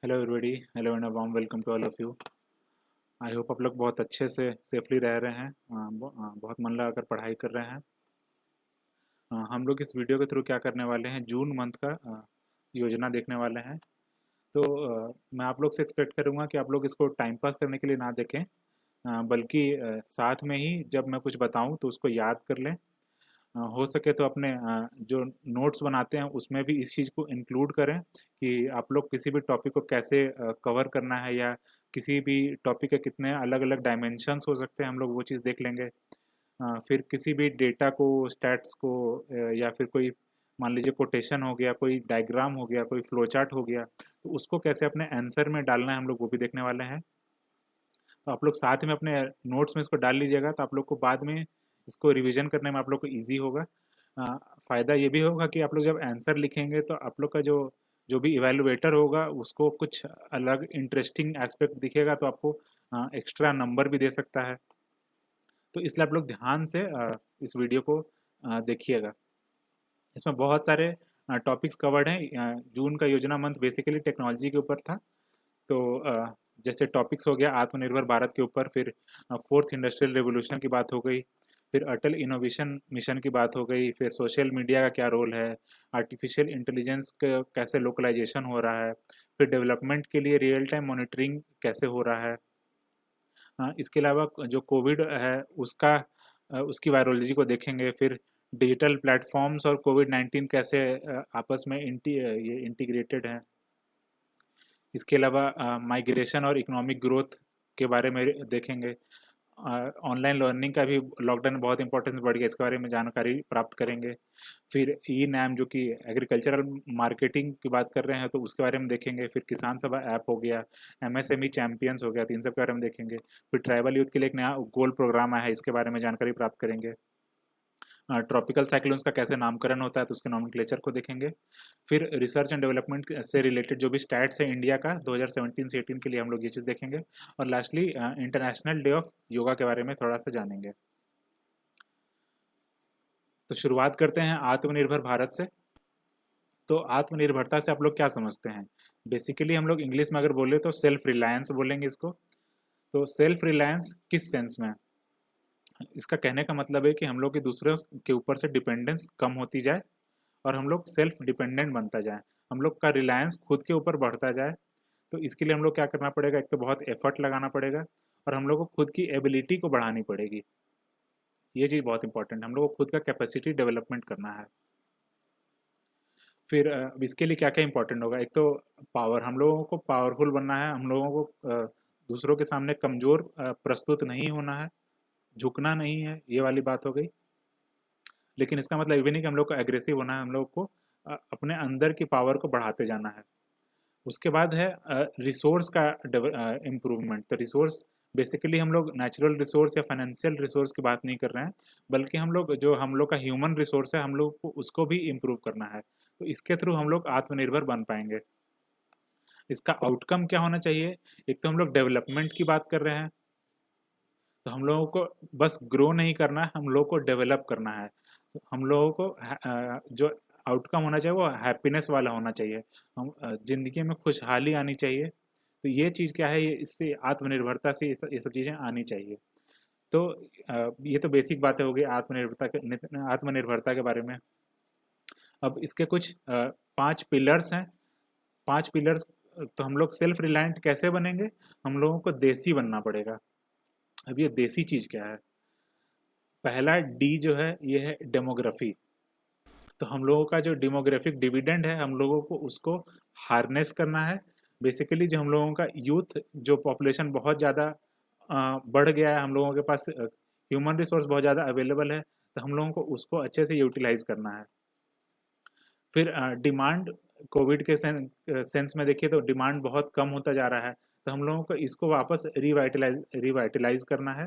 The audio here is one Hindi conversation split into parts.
Hello everybody. Hello and warm welcome to all of you. I hope आप लोग बहुत अच्छे से सेफली रह रहे हैं। बहुत मन लगा कर पढ़ाई कर रहे हैं। हम लोग इस वीडियो के थ्रू क्या करने वाले हैं, जून मंथ का योजना देखने वाले हैं। तो मैं आप लोग से एक्सपेक्ट करूँगा कि आप लोग इसको टाइम पास करने के लिए ना देखें, बल्कि साथ में ही जब मैं कुछ बताऊँ तो उसको याद कर लें। हो सके तो अपने जो नोट्स बनाते हैं उसमें भी इस चीज़ को इंक्लूड करें कि आप लोग किसी भी टॉपिक को कैसे कवर करना है, या किसी भी टॉपिक के कितने अलग अलग डायमेंशंस हो सकते हैं, हम लोग वो चीज़ देख लेंगे। फिर किसी भी डेटा को, स्टैट्स को, या फिर कोई मान लीजिए कोटेशन हो गया, कोई डायग्राम हो गया, कोई फ्लो चार्ट हो गया, तो उसको कैसे अपने आंसर में डालना है हम लोग वो भी देखने वाले हैं। तो आप लोग साथ में अपने नोट्स में इसको डाल लीजिएगा, तो आप लोग को बाद में इसको रिवीजन करने में आप लोग को ईजी होगा। फ़ायदा ये भी होगा कि आप लोग जब आंसर लिखेंगे तो आप लोग का जो जो भी इवेलुएटर होगा उसको कुछ अलग इंटरेस्टिंग एस्पेक्ट दिखेगा, तो आपको एक्स्ट्रा नंबर भी दे सकता है। तो इसलिए आप लोग ध्यान से इस वीडियो को देखिएगा। इसमें बहुत सारे टॉपिक्स कवर्ड हैं। जून का योजना मंथ बेसिकली टेक्नोलॉजी के ऊपर था। तो जैसे टॉपिक्स हो गया आत्मनिर्भर भारत के ऊपर, फिर फोर्थ इंडस्ट्रियल रेवोल्यूशन की बात हो गई, फिर अटल इनोवेशन मिशन की बात हो गई, फिर सोशल मीडिया का क्या रोल है, आर्टिफिशियल इंटेलिजेंस का कैसे लोकलाइजेशन हो रहा है, फिर डेवलपमेंट के लिए रियल टाइम मॉनिटरिंग कैसे हो रहा है। इसके अलावा जो कोविड है उसका उसकी वायरोलॉजी को देखेंगे, फिर डिजिटल प्लेटफॉर्म्स और कोविड-19 कैसे आपस में ये इंटीग्रेटेड हैं। इसके अलावा माइग्रेशन और इकोनॉमिक ग्रोथ के बारे में देखेंगे। ऑनलाइन लर्निंग का भी लॉकडाउन में बहुत इंपॉर्टेंस बढ़ गया, इसके बारे में जानकारी प्राप्त करेंगे। फिर ई नैम जो कि एग्रीकल्चरल मार्केटिंग की बात कर रहे हैं तो उसके बारे में देखेंगे। फिर किसान सभा ऐप हो गया, एमएसएमई चैंपियंस हो गया, तो इन सब के बारे में देखेंगे। फिर ट्राइबल यूथ के लिए एक नया गोल प्रोग्राम आया है, इसके बारे में जानकारी प्राप्त करेंगे। ट्रॉपिकल साइक्लोन्स का कैसे नामकरण होता है तो उसके नॉमेनक्लेचर को देखेंगे। फिर रिसर्च एंड डेवलपमेंट से रिलेटेड जो भी स्टैट्स है इंडिया का 2017 से 18 के लिए हम लोग ये चीज़ देखेंगे। और lastly international day of yoga के बारे में थोड़ा सा जानेंगे। तो शुरुआत करते हैं आत्मनिर्भर भारत से। तो आत्मनिर्भरता से आप लोग क्या समझते हैं? बेसिकली हम लोग इंग्लिश में अगर बोले तो सेल्फ रिलायंस बोलेंगे इसको। तो सेल्फ रिलायंस किस सेंस में? इसका कहने का मतलब है कि हम लोग की दूसरे के ऊपर से डिपेंडेंस कम होती जाए और हम लोग सेल्फ डिपेंडेंट बनता जाए, हम लोग का रिलायंस खुद के ऊपर बढ़ता जाए। तो इसके लिए हम लोग क्या करना पड़ेगा? एक तो बहुत एफर्ट लगाना पड़ेगा और हम लोग को खुद की एबिलिटी को बढ़ानी पड़ेगी। ये चीज़ बहुत इंपॉर्टेंट है, हम लोग को खुद का कैपेसिटी डेवलपमेंट करना है। फिर इसके लिए क्या क्या इंपॉर्टेंट होगा? एक तो पावर, हम लोगों को पावरफुल बनना है, हम लोगों को दूसरों के सामने कमज़ोर प्रस्तुत नहीं होना है, झुकना नहीं है, ये वाली बात हो गई। लेकिन इसका मतलब ये भी नहीं कि हम लोग को एग्रेसिव होना है, हम लोग को अपने अंदर की पावर को बढ़ाते जाना है। उसके बाद है रिसोर्स का इम्प्रूवमेंट। तो रिसोर्स बेसिकली हम लोग नेचुरल रिसोर्स या फाइनेंशियल रिसोर्स की बात नहीं कर रहे हैं, बल्कि हम लोग जो हम लोग का ह्यूमन रिसोर्स है हम लोग को उसको भी इम्प्रूव करना है। तो इसके थ्रू हम लोग आत्मनिर्भर बन पाएंगे। इसका आउटकम क्या होना चाहिए? एक तो हम लोग डेवलपमेंट की बात कर रहे हैं, तो हम लोगों को बस ग्रो नहीं करना है, हम लोगों को डेवलप करना है। तो हम लोगों को जो आउटकम होना चाहिए वो हैप्पीनेस वाला होना चाहिए। हम ज़िंदगी में खुशहाली आनी चाहिए। तो ये चीज़ क्या है, ये इससे आत्मनिर्भरता से ये सब चीज़ें आनी चाहिए। तो ये तो बेसिक बातें हो गई आत्मनिर्भरता के बारे में। अब इसके कुछ 5 पिलर्स हैं। 5 पिलर्स। तो हम लोग सेल्फ रिलायंट कैसे बनेंगे? हम लोगों को देसी बनना पड़ेगा। अब ये देसी चीज़ क्या है? पहला डी जो है ये है डेमोग्राफी। तो हम लोगों का जो डेमोग्राफिक डिविडेंड है हम लोगों को उसको हार्नेस करना है। बेसिकली जो हम लोगों का यूथ जो पॉपुलेशन बहुत ज़्यादा बढ़ गया है, हम लोगों के पास ह्यूमन रिसोर्स बहुत ज़्यादा अवेलेबल है, तो हम लोगों को उसको अच्छे से यूटिलाइज करना है। फिर डिमांड, कोविड के सेंस में देखिए तो डिमांड बहुत कम होता जा रहा है, तो हम लोगों को इसको वापस रिवाइटलाइज करना है।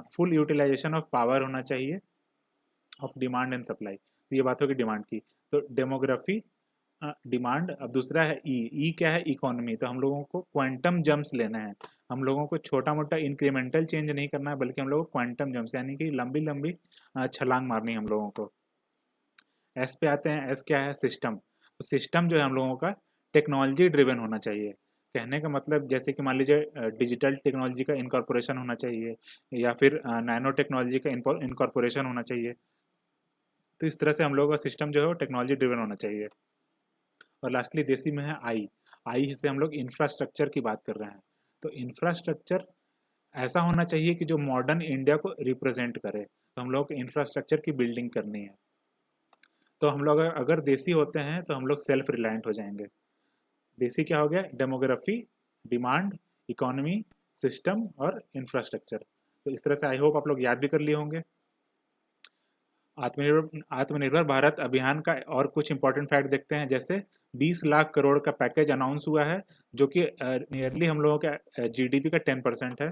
फुल यूटिलाइजेशन ऑफ पावर होना चाहिए, ऑफ डिमांड एंड सप्लाई। तो ये बात होगी डिमांड की। तो डेमोग्राफी, डिमांड। अब दूसरा है ई। ई क्या है? इकोनॉमी। तो हम लोगों को क्वांटम जंप्स लेना है, हम लोगों को छोटा मोटा इंक्रीमेंटल चेंज नहीं करना है, बल्कि हम लोगों को क्वांटम जंप्स यानी कि लंबी लंबी छलांग मारनी है हम लोगों को। एस पे आते हैं। एस क्या है? सिस्टम। तो सिस्टम जो है हम लोगों का टेक्नोलॉजी ड्रिवन होना चाहिए। कहने का मतलब जैसे कि मान लीजिए डिजिटल टेक्नोलॉजी का इनकॉर्पोरेशन होना चाहिए या फिर नैनो टेक्नोलॉजी का इनकॉर्पोरेशन होना चाहिए। तो इस तरह से हम लोगों का सिस्टम जो है वो टेक्नोलॉजी ड्रिवन होना चाहिए। और लास्टली देसी में है आई। आई से हम लोग इंफ्रास्ट्रक्चर की बात कर रहे हैं। तो इंफ्रास्ट्रक्चर ऐसा होना चाहिए कि जो मॉडर्न इंडिया को रिप्रेजेंट करे। तो हम लोग इंफ्रास्ट्रक्चर की बिल्डिंग करनी है। तो हम लोग अगर देसी होते हैं तो हम लोग सेल्फ रिलायंट हो जाएंगे। देसी क्या हो गया? डेमोग्राफी, डिमांड, इकोनॉमी, सिस्टम और इंफ्रास्ट्रक्चर। तो इस तरह से आई होप आप लोग याद भी कर लिए होंगे। आत्मनिर्भर भारत अभियान का और कुछ इंपॉर्टेंट फैक्ट देखते हैं। जैसे 20 लाख करोड़ का पैकेज अनाउंस हुआ है, जो कि नियरली हम लोगों का जीडीपी का 10% है।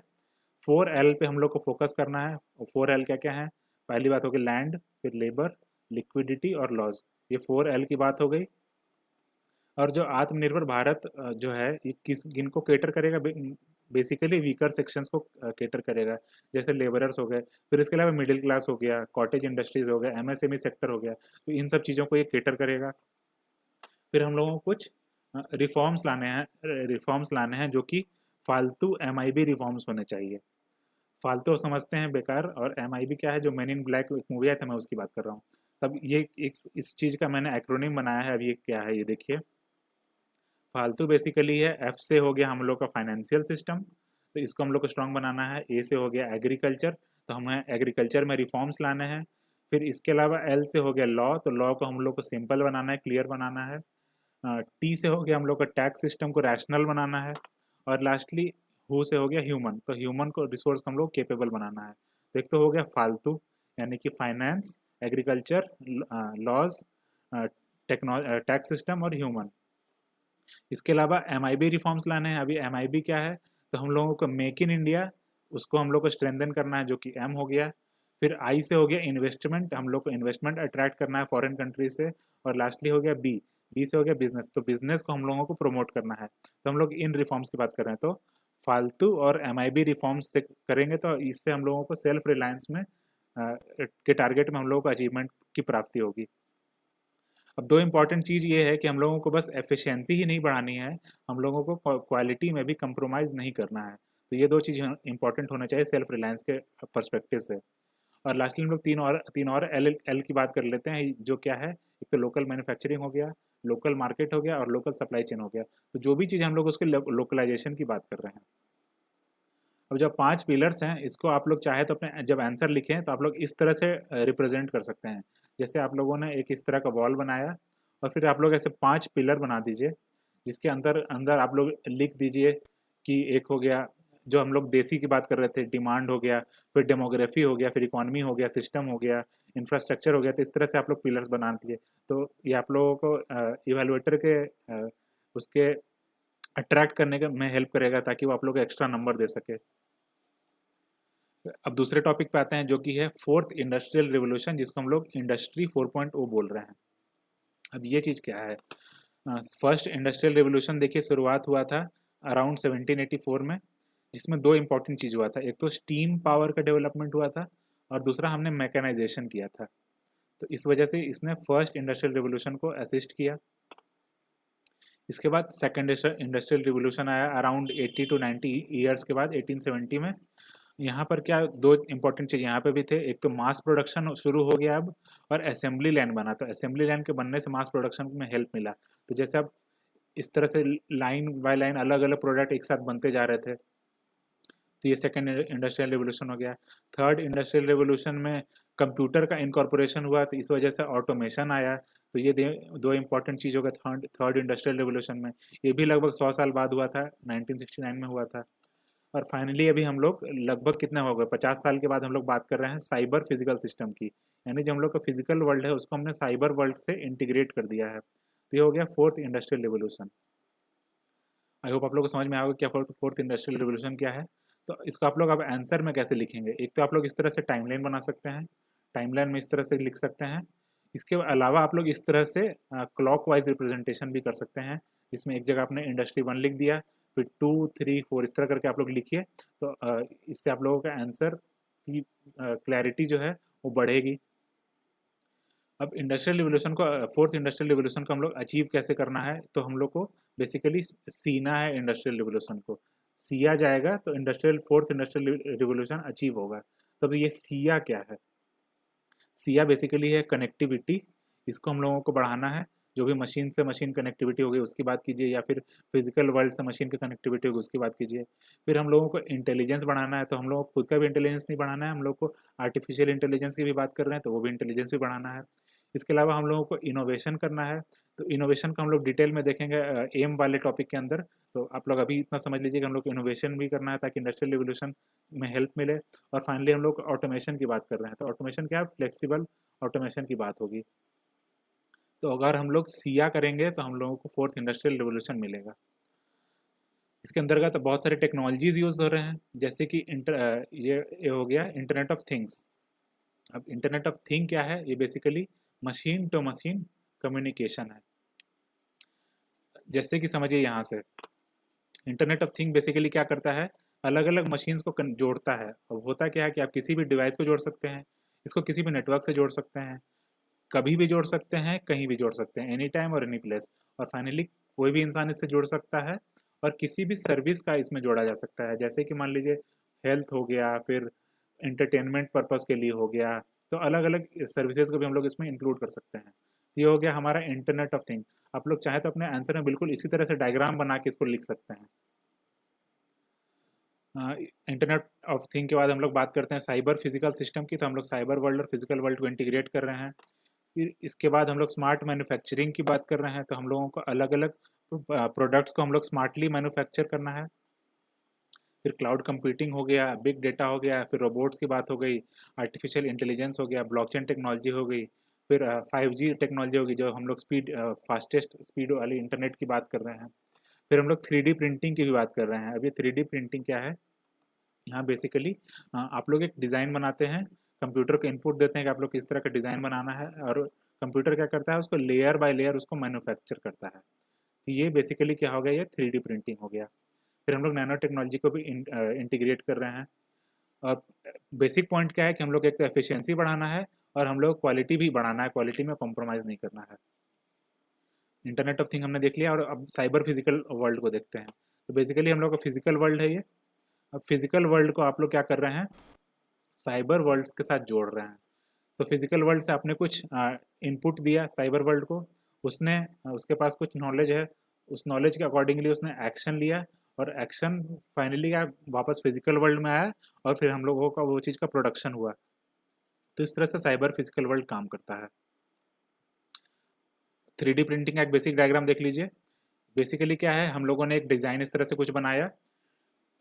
4L पे हम लोग को फोकस करना है। 4L क्या क्या है? पहली बात होगी लैंड, फिर लेबर, लिक्विडिटी और लॉज। ये 4L की बात हो गई। और जो आत्मनिर्भर भारत जो है ये किनको केटर करेगा? बेसिकली वीकर सेक्शंस को केटर करेगा, जैसे लेबरर्स हो गए, फिर इसके अलावा मिडिल क्लास हो गया, कॉटेज इंडस्ट्रीज हो गया, एमएसएमई सेक्टर हो गया। तो इन सब चीज़ों को ये केटर करेगा। फिर हम लोगों को कुछ रिफॉर्म्स लाने हैं जो कि फालतू एमआईबी रिफॉर्म्स होने चाहिए। फालतू समझते हैं बेकार, और एमआईबी क्या है? जो मैन इन ब्लैक एक मूवी आया था, मैं उसकी बात कर रहा हूँ। तब ये इस चीज़ का मैंने एक्रोनिम बनाया है। अब ये क्या है ये देखिए। फालतू बेसिकली है। एफ से हो गया हम लोग का फाइनेंशियल सिस्टम, तो इसको हम लोग को स्ट्रॉन्ग बनाना है। ए से हो गया एग्रीकल्चर, तो हमें एग्रीकल्चर में रिफॉर्म्स लाने हैं। फिर इसके अलावा एल से हो गया लॉ, तो लॉ को हम लोग को सिंपल बनाना है, क्लियर बनाना है। टी से हो गया हम लोग का टैक्स सिस्टम को रैशनल बनाना है। और लास्टली हु से हो गया ह्यूमन, तो ह्यूमन को रिसोर्स को हम लोग केपेबल बनाना है। तो एक तो हो गया फालतू, यानी कि finance, agriculture, laws, tax system और ह्यूमन। इसके अलावा एमआईबी रिफॉर्म्स लाने हैं। अभी एमआईबी क्या है? तो हम लोगों को मेक इन इंडिया, उसको हम लोग को स्ट्रेंथन करना है, जो कि एम हो गया। फिर आई से हो गया इन्वेस्टमेंट, हम लोग को इन्वेस्टमेंट अट्रैक्ट करना है फॉरेन कंट्री से। और लास्टली हो गया बी। बी से हो गया बिजनेस, तो बिजनेस को हम लोगों को प्रमोट करना है। तो हम लोग इन रिफॉर्म्स की बात कर रहे हैं। तो फालतू और एमआईबी रिफॉर्म्स से करेंगे तो इससे हम लोगों को सेल्फ रिलायंस में के टारगेट में हम लोगों को अचीवमेंट की प्राप्ति होगी। अब दो इम्पॉर्टेंट चीज़ ये है कि हम लोगों को बस एफिशिएंसी ही नहीं बढ़ानी है, हम लोगों को क्वालिटी में भी कंप्रोमाइज़ नहीं करना है। तो ये दो चीज़ इंपॉर्टेंट होना चाहिए सेल्फ रिलायंस के पर्सपेक्टिव से। और लास्टली हम लोग तीन और एल एल की बात कर लेते हैं, जो क्या है? एक तो लोकल मैन्युफैक्चरिंग हो गया, लोकल मार्केट हो गया और लोकल सप्लाई चेन हो गया। तो जो भी चीज़ हम लोग उसके लोकलाइजेशन की बात कर रहे हैं। अब जब 5 पिलर्स हैं, इसको आप लोग चाहे तो अपने जब आंसर लिखें तो आप लोग इस तरह से रिप्रेजेंट कर सकते हैं। जैसे आप लोगों ने एक इस तरह का वॉल बनाया और फिर आप लोग ऐसे 5 पिलर बना दीजिए, जिसके अंदर अंदर आप लोग लिख दीजिए कि एक हो गया जो हम लोग देसी की बात कर रहे थे, डिमांड हो गया, फिर डेमोग्राफी हो गया, फिर इकोनॉमी हो गया, सिस्टम हो गया, इंफ्रास्ट्रक्चर हो गया। तो इस तरह से आप लोग पिलर्स बना दिए। तो ये आप लोगों को इवेलुएटर के उसके अट्रैक्ट करने का में हेल्प करेगा, ताकि वो आप लोग को एक्स्ट्रा नंबर दे सके। अब दूसरे टॉपिक पे आते हैं, जो कि है फोर्थ इंडस्ट्रियल रिवोल्यूशन, जिसको हम लोग इंडस्ट्री 4.0 बोल रहे हैं। अब ये चीज़ क्या है? फर्स्ट इंडस्ट्रियल रिवोल्यूशन देखिए शुरुआत हुआ था अराउंड 1784 में, जिसमें दो इंपॉर्टेंट चीज़ हुआ था। एक तो स्टीम पावर का डेवलपमेंट हुआ था और दूसरा हमने मैकेनाइजेशन किया था। तो इस वजह से इसने फर्स्ट इंडस्ट्रियल रिवोल्यूशन को असिस्ट किया। इसके बाद सेकेंड इंडस्ट्रियल रिवोल्यूशन आया अराउंड 80 to 90 ईयर्स के बाद 1870 में। यहाँ पर क्या दो इंपॉर्टेंट चीज़ यहाँ पे भी थे। एक तो मास प्रोडक्शन शुरू हो गया अब, और असेंबली लाइन बना। तो असेंबली लाइन के बनने से मास प्रोडक्शन में हेल्प मिला। तो जैसे अब इस तरह से लाइन बाय लाइन अलग अलग प्रोडक्ट एक साथ बनते जा रहे थे। तो ये सेकेंड इंडस्ट्रियल रिवोल्यूशन हो गया। थर्ड इंडस्ट्रियल रिवोल्यूशन में कंप्यूटर का इनकॉर्पोरेशन हुआ, तो इस वजह से ऑटोमेशन आया। तो ये दो इंपॉर्टेंट चीज़ हो गया थर्ड इंडस्ट्रियल रिवोल्यूशन में। ये भी लगभग 100 साल बाद हुआ था, 1969 में हुआ था। और फाइनली अभी हम लोग लगभग कितने हो गए, 50 साल के बाद हम लोग बात कर रहे हैं साइबर फिजिकल सिस्टम की। यानी जो हम लोग का फिजिकल वर्ल्ड है उसको हमने साइबर वर्ल्ड से इंटीग्रेट कर दिया है। तो ये हो गया फोर्थ इंडस्ट्रियल रिवोल्यूशन। आई होप आप लोग को समझ में आएगा क्या फोर्थ इंडस्ट्रियल रिवोल्यूशन क्या है। तो इसको आप लोग अब आंसर में कैसे लिखेंगे? एक तो आप लोग इस तरह से टाइमलाइन बना सकते हैं, टाइमलाइन में इस तरह से लिख सकते हैं। इसके अलावा आप लोग इस तरह से क्लॉक वाइज रिप्रेजेंटेशन भी कर सकते हैं, जिसमें एक जगह आपने इंडस्ट्री 1 लिख दिया, फिर 2, 3, 4 इस तरह करके आप लोग लिखिए। तो इससे आप लोगों का आंसर की क्लैरिटी जो है वो बढ़ेगी। अब इंडस्ट्रियल रिवोल्यूशन को, फोर्थ इंडस्ट्रियल रिवोल्यूशन को हम लोग अचीव कैसे करना है, तो हम लोग को बेसिकली सीना है इंडस्ट्रियल रिवोल्यूशन को। सिया जाएगा तो फोर्थ इंडस्ट्रियल रिवोल्यूशन अचीव होगा। तो अब ये सिया क्या है? सिया बेसिकली है कनेक्टिविटी, इसको हम लोगों को बढ़ाना है। जो भी मशीन से मशीन कनेक्टिविटी होगी उसकी बात कीजिए, या फिर फिजिकल वर्ल्ड से मशीन की कनेक्टिविटी होगी उसकी बात कीजिए। फिर हम लोगों को इंटेलिजेंस बढ़ाना है, तो हम लोगों को खुद का भी इंटेलिजेंस नहीं बढ़ाना है, हम लोग को आर्टिफिशियल इंटेलिजेंस की भी बात कर रहे हैं तो वो भी इंटेलिजेंस भी बढ़ाना है। इसके अलावा हम लोगों को इनोवेशन करना है, तो इनोवेशन का हम लोग डिटेल में देखेंगे एम वाले टॉपिक के अंदर। तो आप लोग अभी इतना समझ लीजिए कि हम लोग को इनोवेशन भी करना है ताकि इंडस्ट्रियल रिवोल्यूशन में हेल्प मिले। और फाइनली हम लोग ऑटोमेशन की बात कर रहे हैं, तो ऑटोमेशन क्या है? फ्लेक्सिबल ऑटोमेशन की बात होगी। तो अगर हम लोग सिया करेंगे तो हम लोगों को फोर्थ इंडस्ट्रियल रिवोल्यूशन मिलेगा। इसके अंतर्गत बहुत सारे टेक्नोलॉजीज यूज हो रहे हैं, जैसे कि ये हो गया इंटरनेट ऑफ थिंग्स। अब इंटरनेट ऑफ थिंग क्या है? ये basically machine to machine communication है। जैसे कि समझिए यहाँ से, इंटरनेट ऑफ थिंग बेसिकली क्या करता है? अलग अलग मशीन्स को जोड़ता है। अब होता क्या है कि आप किसी भी डिवाइस को जोड़ सकते हैं, इसको किसी भी नेटवर्क से जोड़ सकते हैं, कभी भी जोड़ सकते हैं, कहीं भी जोड़ सकते हैं, एनी टाइम और एनी प्लेस। और फाइनली कोई भी इंसान इससे जुड़ सकता है और किसी भी सर्विस का इसमें जोड़ा जा सकता है। जैसे कि मान लीजिए हेल्थ हो गया, फिर एंटरटेनमेंट पर्पज़ के लिए हो गया, तो अलग अलग सर्विसेज को भी हम लोग इसमें इंक्लूड कर सकते हैं। ये हो गया हमारा इंटरनेट ऑफ थिंग। आप लोग चाहे तो अपने आंसर में बिल्कुल इसी तरह से डायग्राम बना के इसको लिख सकते हैं। इंटरनेट ऑफ थिंग के बाद हम लोग बात करते हैं साइबर फिजिकल सिस्टम की, तो हम लोग साइबर वर्ल्ड और फिजिकल वर्ल्ड को इंटीग्रेट कर रहे हैं। फिर इसके बाद हम लोग स्मार्ट मैन्युफैक्चरिंग की बात कर रहे हैं, तो हम लोगों को अलग अलग प्रोडक्ट्स को हम लोग स्मार्टली मैन्युफैक्चर करना है। फिर क्लाउड कंप्यूटिंग हो गया, बिग डेटा हो गया, फिर रोबोट्स की बात हो गई, आर्टिफिशियल इंटेलिजेंस हो गया, ब्लॉकचेन टेक्नोलॉजी हो गई, फिर 5G टेक्नोलॉजी होगी, जो हम लोग फास्टेस्ट स्पीड वाली इंटरनेट की बात कर रहे हैं। फिर हम लोग 3D प्रिंटिंग की भी बात कर रहे हैं। अब ये 3D प्रिंटिंग क्या है? यहाँ बेसिकली आप लोग एक डिज़ाइन बनाते हैं, कंप्यूटर को इनपुट देते हैं कि आप लोग किस तरह का डिज़ाइन बनाना है, और कंप्यूटर क्या करता है? उसको लेयर बाय लेयर उसको मैन्युफैक्चर करता है। तो ये बेसिकली क्या हो गया? ये 3D प्रिंटिंग हो गया। फिर हम लोग नैनो टेक्नोलॉजी को भी इंटीग्रेट कर रहे हैं। और बेसिक पॉइंट क्या है कि हम लोग एक तो एफिशिएंसी बढ़ाना है और हम लोग क्वालिटी भी बढ़ाना है, क्वालिटी में कॉम्प्रोमाइज़ नहीं करना है। इंटरनेट ऑफ थिंग हमने देख लिया, और अब साइबर फिजिकल वर्ल्ड को देखते हैं। तो बेसिकली हम लोग का फिजिकल वर्ल्ड है ये। अब फिजिकल वर्ल्ड को आप लोग क्या कर रहे हैं? साइबर वर्ल्ड के साथ जोड़ रहे हैं। तो फिजिकल वर्ल्ड से आपने कुछ इनपुट दिया साइबर वर्ल्ड को, उसने उसके पास कुछ नॉलेज है, उस नॉलेज के अकॉर्डिंगली उसने एक्शन लिया, और एक्शन फाइनली क्या वापस फिजिकल वर्ल्ड में आया, और फिर हम लोगों का वो चीज़ का प्रोडक्शन हुआ। तो इस तरह से साइबर फिजिकल वर्ल्ड काम करता है। 3D प्रिंटिंग का एक बेसिक डायग्राम देख लीजिए। बेसिकली क्या है? हम लोगों ने एक डिज़ाइन इस तरह से कुछ बनाया,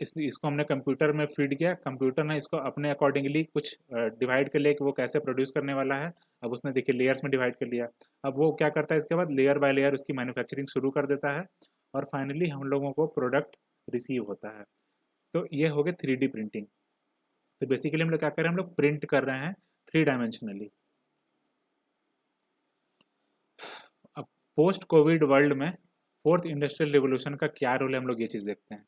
इसको हमने कंप्यूटर में फीड किया, कंप्यूटर ने इसको अपने अकॉर्डिंगली कुछ डिवाइड कर लिया कि वो कैसे प्रोड्यूस करने वाला है। अब उसने देखिए लेयर्स में डिवाइड कर लिया। अब वो क्या करता है? इसके बाद लेयर बाय लेयर उसकी मैन्युफैक्चरिंग शुरू कर देता है, और फाइनली हम लोगों को प्रोडक्ट रिसीव होता है। तो ये हो गया 3D प्रिंटिंग। तो बेसिकली हम लोग क्या कर रहे हैं? हम लोग प्रिंट कर रहे हैं 3 डायमेंशनली। अब पोस्ट कोविड वर्ल्ड में फोर्थ इंडस्ट्रियल रिवोल्यूशन का क्या रोल है, हम लोग ये चीज़ देखते हैं।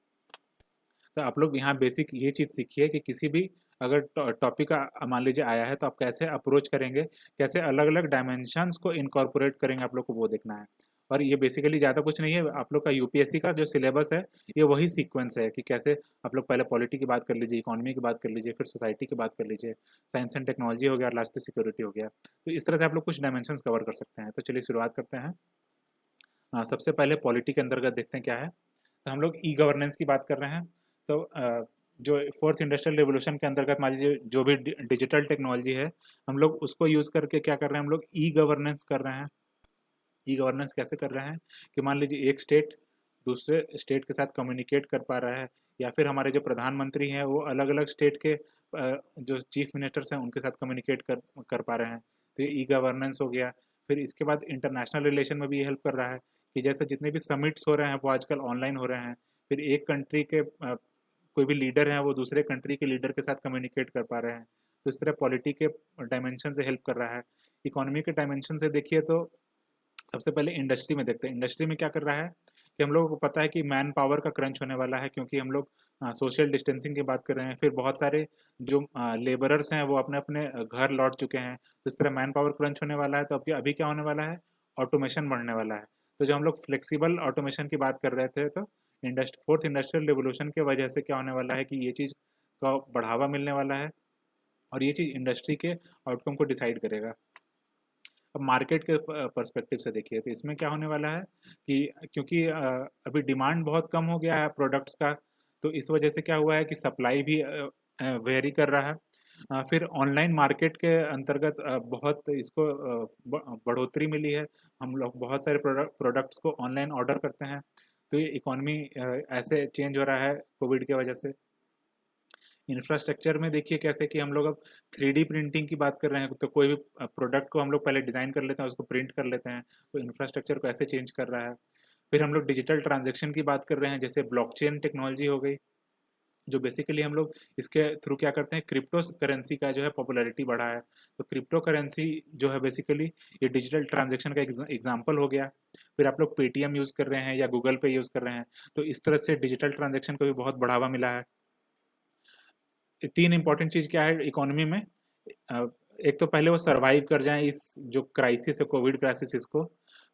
तो आप लोग यहाँ बेसिक ये चीज़ सीखिए कि किसी भी अगर टॉपिक मान लीजिए आया है, तो आप कैसे अप्रोच करेंगे, कैसे अलग अलग डायमेंशंस को इनकॉर्पोरेट करेंगे, आप लोग को वो देखना है। और ये बेसिकली ज़्यादा कुछ नहीं है, आप लोग का यूपीएससी का जो सिलेबस है ये वही सीक्वेंस है कि कैसे आप लोग पहले पॉलिटी की बात कर लीजिए, इकोनॉमी की बात कर लीजिए, फिर सोसाइटी की बात कर लीजिए, साइंस एंड टेक्नोलॉजी हो गया, और लास्ट सिक्योरिटी हो गया। तो इस तरह से आप लोग कुछ डायमेंशंस कवर कर सकते हैं। तो चलिए शुरुआत करते हैं। सबसे पहले पॉलिटी के अंतर्गत देखते हैं क्या है। तो हम लोग ई गवर्नेंस की बात कर रहे हैं। तो जो फोर्थ इंडस्ट्रियल रिवोल्यूशन के अंतर्गत मान लीजिए जो भी डिजिटल टेक्नोलॉजी है, हम लोग उसको यूज़ करके क्या कर रहे हैं? हम लोग ई गवर्नेंस कर रहे हैं। ई गवर्नेंस कैसे कर रहे हैं कि मान लीजिए एक स्टेट दूसरे स्टेट के साथ कम्युनिकेट कर पा रहा है, या फिर हमारे जो प्रधानमंत्री हैं वो अलग अलग स्टेट के जो चीफ मिनिस्टर्स हैं उनके साथ कम्युनिकेट कर पा रहे हैं। तो ये ई गवर्नेंस हो गया। फिर इसके बाद इंटरनेशनल रिलेशन में भी ये हेल्प कर रहा है कि जैसे जितने भी समिट्स हो रहे हैं वो आजकल ऑनलाइन हो रहे हैं। फिर एक कंट्री के कोई भी लीडर हैं वो दूसरे कंट्री के लीडर के साथ कम्युनिकेट कर पा रहे हैं। तो इस तरह पॉलिटी के डायमेंशन से हेल्प कर रहा है। इकोनॉमी के डायमेंशन से देखिए तो सबसे पहले इंडस्ट्री में देखते हैं। इंडस्ट्री में क्या कर रहा है कि हम लोगों को पता है कि मैन पावर का क्रंच होने वाला है, क्योंकि हम लोग सोशल डिस्टेंसिंग की बात कर रहे हैं। फिर बहुत सारे जो लेबरर्स हैं वो अपने अपने घर लौट चुके हैं, तो इस तरह मैन पावर क्रंच होने वाला है। तो अभी अभी क्या होने वाला है, ऑटोमेशन बढ़ने वाला है। तो जब हम लोग फ्लेक्सिबल ऑटोमेशन की बात कर रहे थे, तो फोर्थ इंडस्ट्रियल रिवोल्यूशन की वजह से क्या होने वाला है कि ये चीज़ का बढ़ावा मिलने वाला है, और ये चीज़ इंडस्ट्री के आउटकम को डिसाइड करेगा। अब मार्केट के पर्सपेक्टिव से देखिए तो इसमें क्या होने वाला है कि क्योंकि अभी डिमांड बहुत कम हो गया है प्रोडक्ट्स का, तो इस वजह से क्या हुआ है कि सप्लाई भी वेरी कर रहा है। फिर ऑनलाइन मार्केट के अंतर्गत बहुत इसको बढ़ोतरी मिली है। हम लोग बहुत सारे प्रोडक्ट्स को ऑनलाइन ऑर्डर करते हैं, तो ये इकोनॉमी ऐसे चेंज हो रहा है कोविड की वजह से। इंफ्रास्ट्रक्चर में देखिए कैसे कि हम लोग अब 3D प्रिंटिंग की बात कर रहे हैं, तो कोई भी प्रोडक्ट को हम लोग पहले डिज़ाइन कर लेते हैं, उसको प्रिंट कर लेते हैं, तो इंफ्रास्ट्रक्चर को ऐसे चेंज कर रहा है। फिर हम लोग डिजिटल ट्रांजेक्शन की बात कर रहे हैं, जैसे ब्लॉकचेन टेक्नोलॉजी हो गई, जो बेसिकली हम लोग इसके थ्रू क्या करते हैं, क्रिप्टो करेंसी का जो है पॉपुलैरिटी बढ़ा है। तो क्रिप्टो करेंसी जो है बेसिकली ये डिजिटल ट्रांजेक्शन का एग्जाम्पल हो गया। फिर आप लोग पेटीएम यूज़ कर रहे हैं या गूगल पे यूज़ कर रहे हैं, तो इस तरह से डिजिटल ट्रांजेक्शन को भी बहुत बढ़ावा मिला है। तीन इंपॉर्टेंट चीज़ क्या है इकोनॉमी में, एक तो पहले वो सरवाइव कर जाएं इस जो क्राइसिस है, कोविड क्राइसिस, इसको।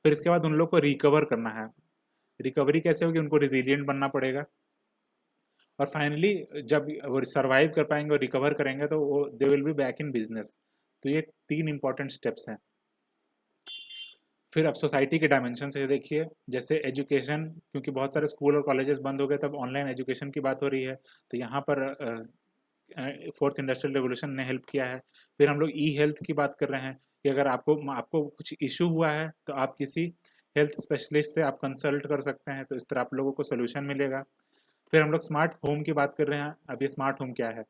फिर इसके बाद उन लोग को रिकवर करना है। रिकवरी कैसे होगी, उनको रिजिलियंट बनना पड़ेगा, और फाइनली जब वो सरवाइव कर पाएंगे और रिकवर करेंगे तो वो they will be back in business. तो ये तीन इंपॉर्टेंट स्टेप्स हैं। फिर अब सोसाइटी के डायमेंशन से देखिए, जैसे एजुकेशन, क्योंकि बहुत सारे स्कूल और कॉलेजेस बंद हो गए, तब ऑनलाइन एजुकेशन की बात हो रही है, तो यहाँ पर फोर्थ इंडस्ट्रियल रेवोल्यूशन ने हेल्प किया है। फिर हम लोग ई हेल्थ की बात कर रहे हैं कि अगर आपको आपको कुछ इशू हुआ है तो आप किसी हेल्थ स्पेशलिस्ट से आप कंसल्ट कर सकते हैं, तो इस तरह आप लोगों को सोल्यूशन मिलेगा। फिर हम लोग स्मार्ट होम की बात कर रहे हैं। अब ये स्मार्ट होम क्या है,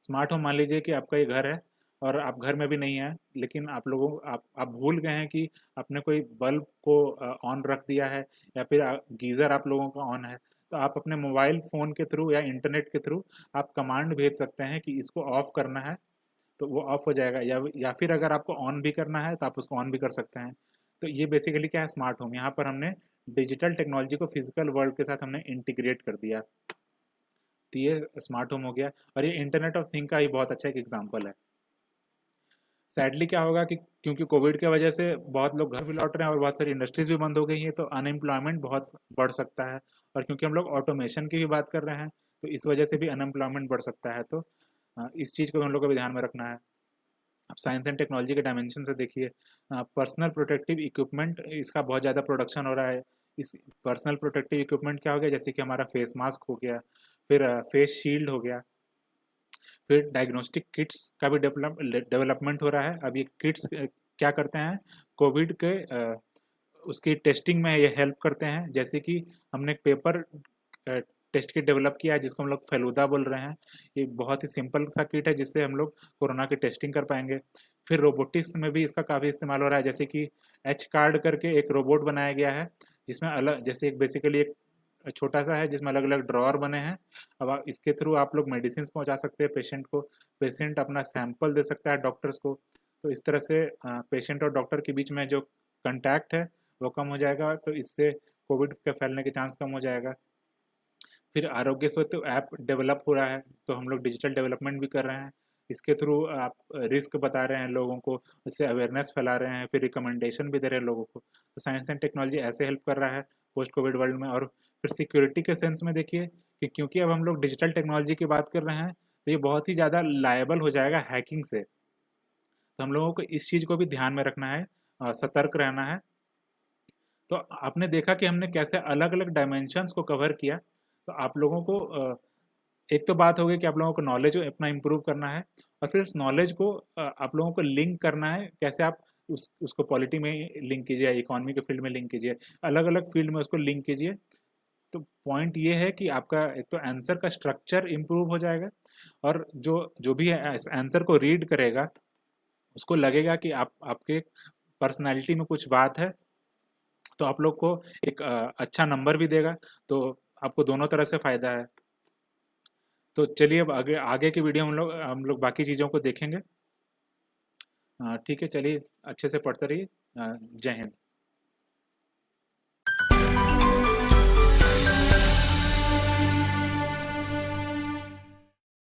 स्मार्ट होम मान लीजिए कि आपका ये घर है और आप घर में भी नहीं है, लेकिन आप भूल गए हैं कि आपने कोई बल्ब को ऑन रख दिया है, या फिर गीज़र आप लोगों का ऑन है, तो आप अपने मोबाइल फ़ोन के थ्रू या इंटरनेट के थ्रू आप कमांड भेज सकते हैं कि इसको ऑफ़ करना है, तो वो ऑफ़ हो जाएगा। या फिर अगर आपको ऑन भी करना है तो आप उसको ऑन भी कर सकते हैं। तो ये बेसिकली क्या है, स्मार्ट होम। यहाँ पर हमने डिजिटल टेक्नोलॉजी को फिजिकल वर्ल्ड के साथ हमने इंटीग्रेट कर दिया, तो ये स्मार्ट होम हो गया। और ये इंटरनेट ऑफ थिंग का ही बहुत अच्छा एक एग्जाम्पल है। सैडली क्या होगा कि क्योंकि कोविड की वजह से बहुत लोग घर भी लौट रहे हैं और बहुत सारी इंडस्ट्रीज भी बंद हो गई हैं, तो अनएम्प्लॉयमेंट बहुत बढ़ सकता है। और क्योंकि हम लोग ऑटोमेशन की भी बात कर रहे हैं, तो इस वजह से भी अनएम्प्लॉयमेंट बढ़ सकता है। तो इस चीज़ को हम लोग को भी ध्यान में रखना है। अब साइंस एंड टेक्नोलॉजी के डायमेंशन से देखिए, पर्सनल प्रोटेक्टिव इक्विपमेंट इसका बहुत ज़्यादा प्रोडक्शन हो रहा है। इस पर्सनल प्रोटेक्टिव इक्विपमेंट क्या हो गया, जैसे कि हमारा फेस मास्क हो गया, फिर फेस शील्ड हो गया, फिर डायग्नोस्टिक किट्स का भी डेवलपमेंट हो रहा है। अब ये किट्स क्या करते हैं, कोविड के उसकी टेस्टिंग में ये हेल्प करते हैं। जैसे कि हमने एक पेपर टेस्ट किट डेवलप किया है जिसको हम लोग फेलुदा बोल रहे हैं। ये बहुत ही सिंपल सा किट है जिससे हम लोग कोरोना की टेस्टिंग कर पाएंगे। फिर रोबोटिक्स में भी इसका काफ़ी इस्तेमाल हो रहा है, जैसे कि एच कार्ड करके एक रोबोट बनाया गया है, जिसमें अलग, जैसे एक बेसिकली एक छोटा सा है जिसमें अलग अलग ड्रॉअर बने हैं। अब इसके थ्रू आप लोग मेडिसिन पहुंचा सकते हैं पेशेंट को, पेशेंट अपना सैंपल दे सकता है डॉक्टर्स को। तो इस तरह से पेशेंट और डॉक्टर के बीच में जो कंटैक्ट है वो कम हो जाएगा, तो इससे कोविड के फैलने के चांस कम हो जाएगा। फिर आरोग्य सेतु ऐप डेवलप हो रहा है, तो हम लोग डिजिटल डेवलपमेंट भी कर रहे हैं। इसके थ्रू आप रिस्क बता रहे हैं लोगों को, इससे अवेयरनेस फैला रहे हैं, फिर रिकमेंडेशन भी दे रहे हैं लोगों को। तो साइंस एंड टेक्नोलॉजी ऐसे हेल्प कर रहा है पोस्ट कोविड वर्ल्ड में। और फिर सिक्योरिटी के सेंस में देखिए कि क्योंकि अब हम लोग डिजिटल टेक्नोलॉजी की बात कर रहे हैं, तो ये बहुत ही ज़्यादा लायबल हो जाएगा हैकिंग से। तो हम लोगों को इस चीज़ को भी ध्यान में रखना है, सतर्क रहना है। तो आपने देखा कि हमने कैसे अलग अलग डायमेंशंस को कवर किया। तो आप लोगों को एक तो बात हो गई कि आप लोगों को नॉलेज अपना इम्प्रूव करना है, और फिर उस नॉलेज को आप लोगों को लिंक करना है। कैसे आप उसको पॉलिटी में लिंक कीजिए, इकोनॉमी के फील्ड में लिंक कीजिए, अलग अलग फील्ड में उसको लिंक कीजिए। तो पॉइंट ये है कि आपका एक तो आंसर का स्ट्रक्चर इम्प्रूव हो जाएगा, और जो जो भी आंसर को रीड करेगा उसको लगेगा कि आपके पर्सनैलिटी में कुछ बात है, तो आप लोग को एक अच्छा नंबर भी देगा। तो आपको दोनों तरह से फ़ायदा है। तो चलिए अब आगे आगे की वीडियो हम लोग बाकी चीज़ों को देखेंगे। ठीक है, चलिए अच्छे से पढ़ते रहिए। जय हिंद।